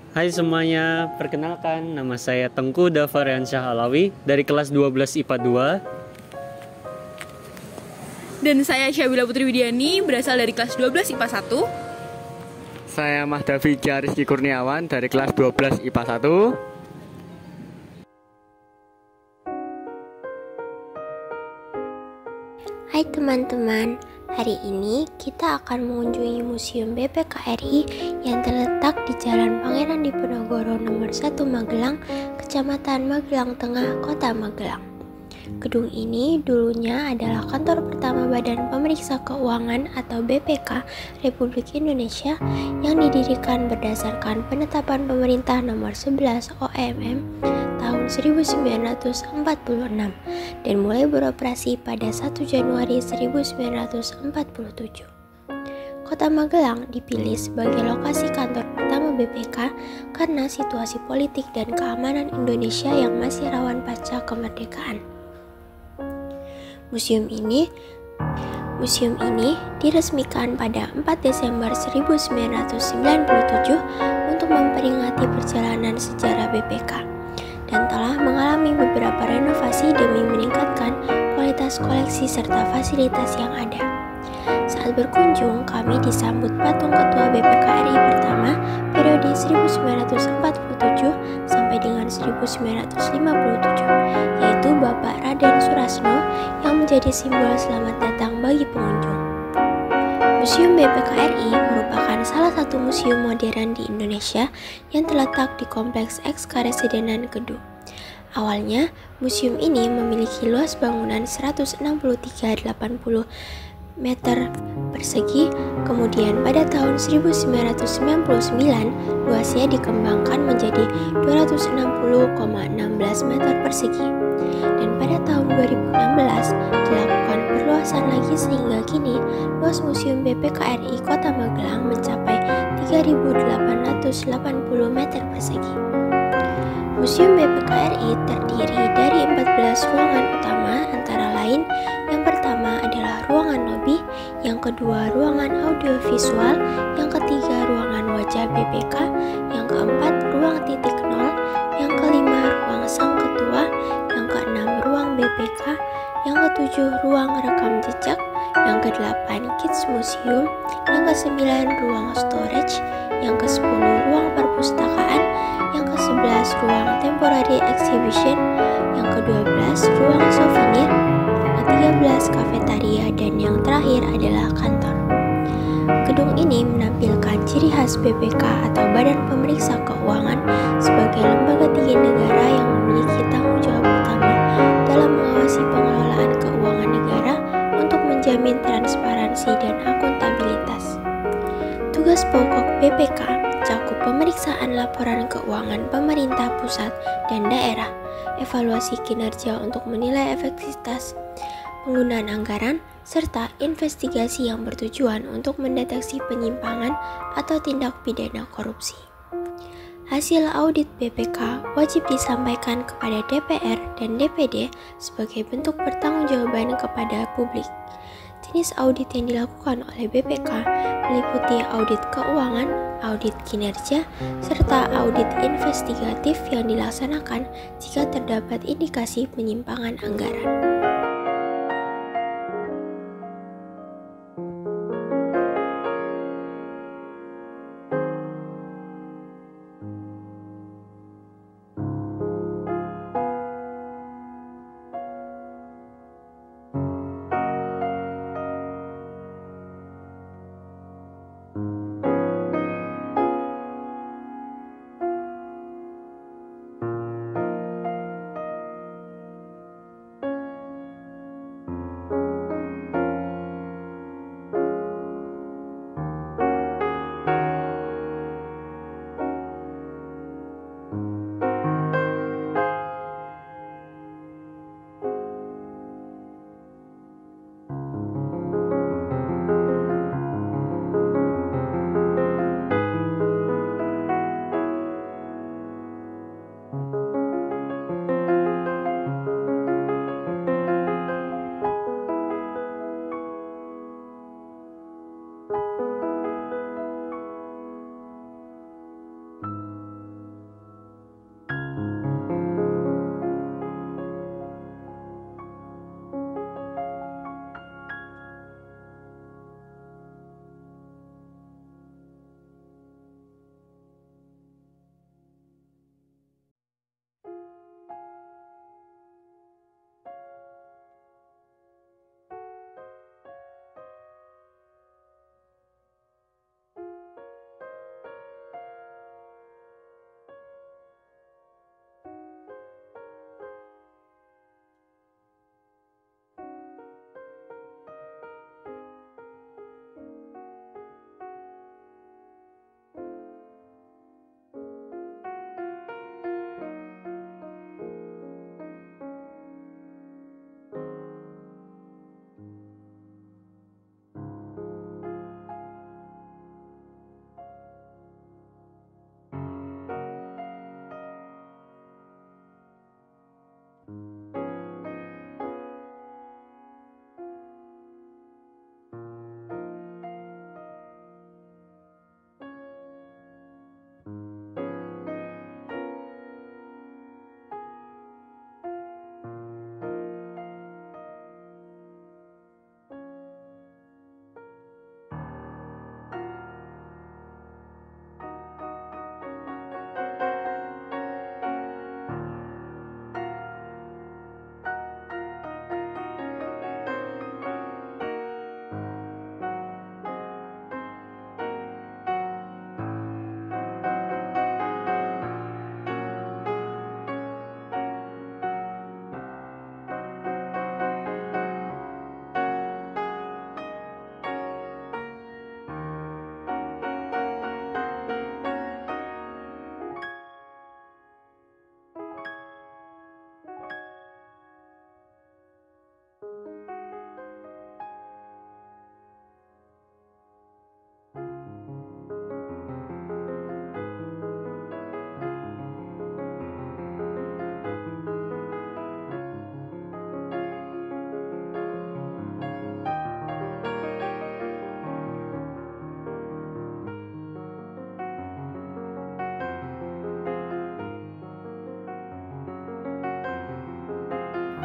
Hai semuanya, perkenalkan nama saya Tengku Davariansyah Alawi dari kelas 12 IPA 2. Dan saya Syabila Putri Widiani, berasal dari kelas 12 IPA 1. Saya Mahdavi Rizky Kurniawan dari kelas 12 IPA 1. Hai teman-teman, hari ini kita akan mengunjungi Museum BPKRI yang terletak di Jalan Pangeran Diponegoro nomor 1 Magelang, Kecamatan Magelang Tengah, Kota Magelang. Gedung ini dulunya adalah kantor pertama Badan Pemeriksa Keuangan atau BPK Republik Indonesia yang didirikan berdasarkan penetapan pemerintah nomor 11 OMM tahun 1946 dan mulai beroperasi pada 1 Januari 1947. Kota Magelang dipilih sebagai lokasi kantor pertama BPK karena situasi politik dan keamanan Indonesia yang masih rawan pasca kemerdekaan. Museum ini diresmikan pada 4 Desember 1997 untuk memperingati perjalanan sejarah BPK dan telah mengalami beberapa renovasi demi meningkatkan kualitas koleksi serta fasilitas yang ada. Saat berkunjung, kami disambut patung Ketua BPKRI pertama periode 1947 sampai dengan 1957, yaitu Bapak Raden Surasno yang menjadi simbol selamat datang bagi pengunjung. Museum BPKRI merupakan salah satu museum modern di Indonesia yang terletak di Kompleks Eks-Karesidenan Kedung. Awalnya, museum ini memiliki luas bangunan 163,80 meter persegi, kemudian pada tahun 1999 luasnya dikembangkan menjadi 260,16 meter persegi dan pada tahun 2016 dilakukan perluasan lagi sehingga kini luas Museum BPKRI Kota Magelang mencapai 3.880 meter persegi. Museum BPKRI terdiri dari 14 ruangan utama antara lain yang pertama adalah ruangan lobi, yang kedua ruangan audiovisual, yang ketiga ruangan wajah BPK, yang keempat ruang titik nol, yang kelima ruang sang ketua, yang keenam ruang BPK, yang ketujuh ruang rekam jejak, yang kedelapan Kids Museum, yang kesembilan ruang storage, yang kesepuluh ruang perpustakaan, yang ke-11 ruang temporary exhibition, yang ke-12 ruang souvenir, yang ke-13 kafetaria, dan yang terakhir adalah kantor. Gedung ini menampilkan ciri khas BPK atau Badan Pemeriksa Keuangan sebagai lembaga tinggi negara yang memiliki tanggung jawab utama dalam mengawasi pengelolaan keuangan negara untuk menjamin transparansi dan akuntabilitas. Tugas pokok BPK cakup pemeriksaan laporan keuangan pemerintah pusat dan daerah, evaluasi kinerja untuk menilai efektivitas penggunaan anggaran, serta investigasi yang bertujuan untuk mendeteksi penyimpangan atau tindak pidana korupsi. Hasil audit BPK wajib disampaikan kepada DPR dan DPD sebagai bentuk pertanggungjawaban kepada publik. Jenis audit yang dilakukan oleh BPK meliputi audit keuangan, audit kinerja, serta audit investigatif yang dilaksanakan jika terdapat indikasi penyimpangan anggaran.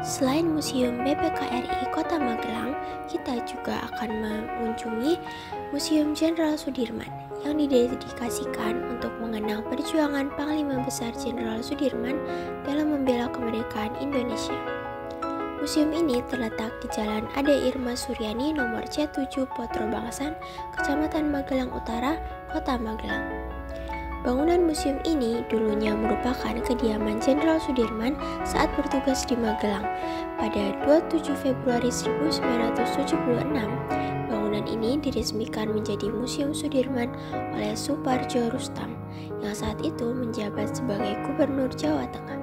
Selain Museum BPKRI Kota Magelang, kita juga akan mengunjungi Museum Jenderal Sudirman yang didedikasikan untuk mengenang perjuangan Panglima Besar Jenderal Sudirman dalam membela kemerdekaan Indonesia. Museum ini terletak di Jalan Ade Irma Suryani nomor C7 Potro Bangsan, Kecamatan Magelang Utara, Kota Magelang. Bangunan museum ini dulunya merupakan kediaman Jenderal Sudirman saat bertugas di Magelang. Pada 27 Februari 1976, bangunan ini diresmikan menjadi Museum Sudirman oleh Suparjo Rustam yang saat itu menjabat sebagai Gubernur Jawa Tengah.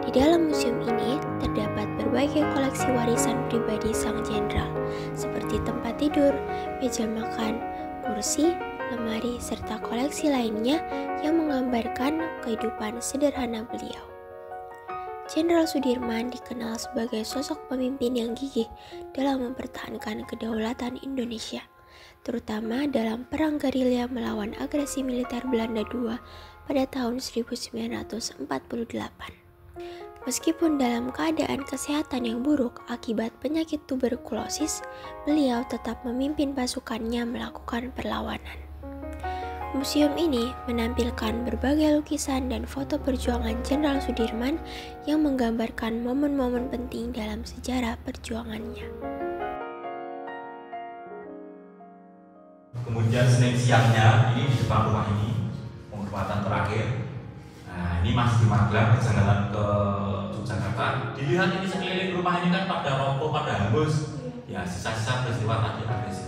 Di dalam museum ini terdapat berbagai koleksi warisan pribadi sang jenderal, seperti tempat tidur, meja makan, kursi, lemari, serta koleksi lainnya yang menggambarkan kehidupan sederhana beliau. Jenderal Sudirman dikenal sebagai sosok pemimpin yang gigih dalam mempertahankan kedaulatan Indonesia, terutama dalam Perang Gerilya melawan agresi militer Belanda II pada tahun 1948. Meskipun dalam keadaan kesehatan yang buruk akibat penyakit tuberkulosis, beliau tetap memimpin pasukannya melakukan perlawanan. Museum ini menampilkan berbagai lukisan dan foto perjuangan Jenderal Sudirman yang menggambarkan momen-momen penting dalam sejarah perjuangannya. Kemudian Senin siangnya ini di depan rumah ini penghormatan terakhir. Nah, ini masih di Magelang, perjalanan ke Yogyakarta. Dilihat ini sekeliling rumah ini kan pada roboh, pada hangus. Ya, sisa-sisa peristiwa tadi agresi.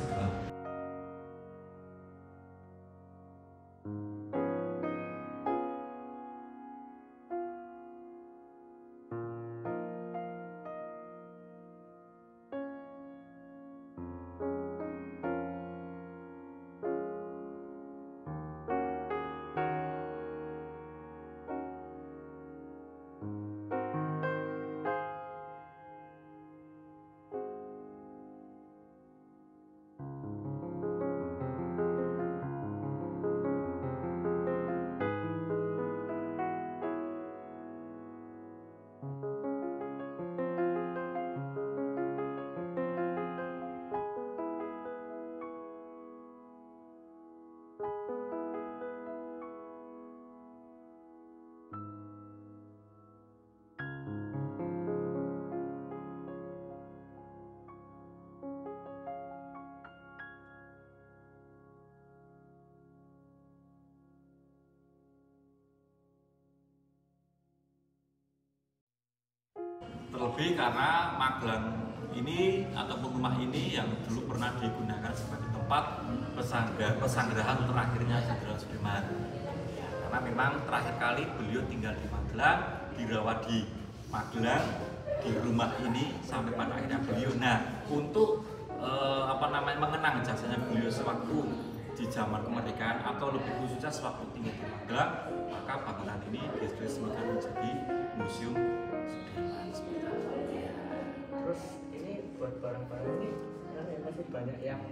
Terlebih karena Magelang ini ataupun rumah ini yang dulu pernah digunakan sebagai tempat pesanggerahan terakhirnya Jenderal Sudirman. Ya, karena memang terakhir kali beliau tinggal di Magelang, dirawat di Magelang, di rumah ini sampai pada akhirnya beliau. Nah, untuk mengenang jasanya beliau sewaktu di zaman kemerdekaan atau lebih khususnya sewaktu tinggal di Magelang, maka bangunan ini diresmikan menjadi Museum Sudirman. Terus ini buat barang-barang ini kan masih banyak yang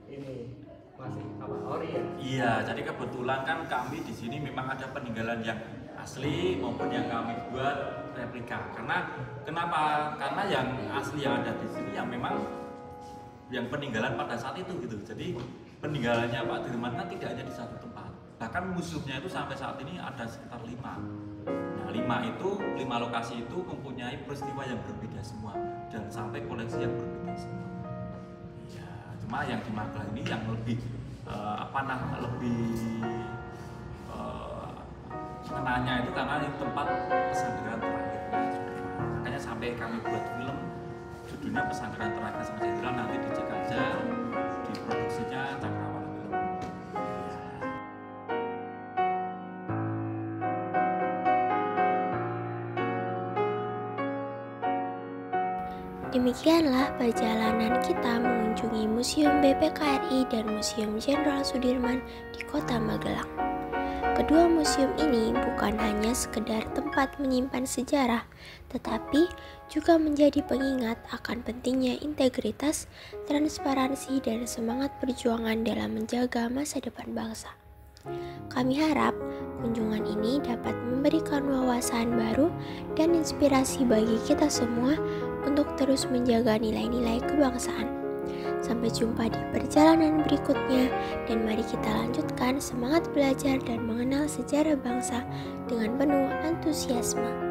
ini masih ori ya? Iya, jadi kebetulan kan kami di sini memang ada peninggalan yang asli maupun yang kami buat replika. Kenapa? Karena yang asli yang ada di sini yang memang yang peninggalan pada saat itu gitu. Jadi peninggalannya Pak Dirman kan tidak hanya di satu tempat. Bahkan museumnya itu sampai saat ini ada sekitar 5. Nah, 5 lokasi itu mempunyai peristiwa yang berbeda semua dan sampai koleksi yang berbeda semua. Ya, cuma yang di Magelang ini yang lebih mengenanya itu karena ini tempat pesanggerahan terakhirnya. Makanya sampai kami buat film judulnya Pesanggerahan Terakhir sama Jenderal, nanti dicek aja di produksinya Cakrawala Film. Demikianlah perjalanan kita mengunjungi Museum BPKRI dan Museum Jenderal Sudirman di Kota Magelang. Kedua museum ini bukan hanya sekedar tempat menyimpan sejarah, tetapi juga menjadi pengingat akan pentingnya integritas, transparansi, dan semangat perjuangan dalam menjaga masa depan bangsa. Kami harap kunjungan ini dapat memberikan wawasan baru dan inspirasi bagi kita semua untuk terus menjaga nilai-nilai kebangsaan. Sampai jumpa di perjalanan berikutnya, dan mari kita lanjutkan semangat belajar dan mengenal sejarah bangsa dengan penuh antusiasme.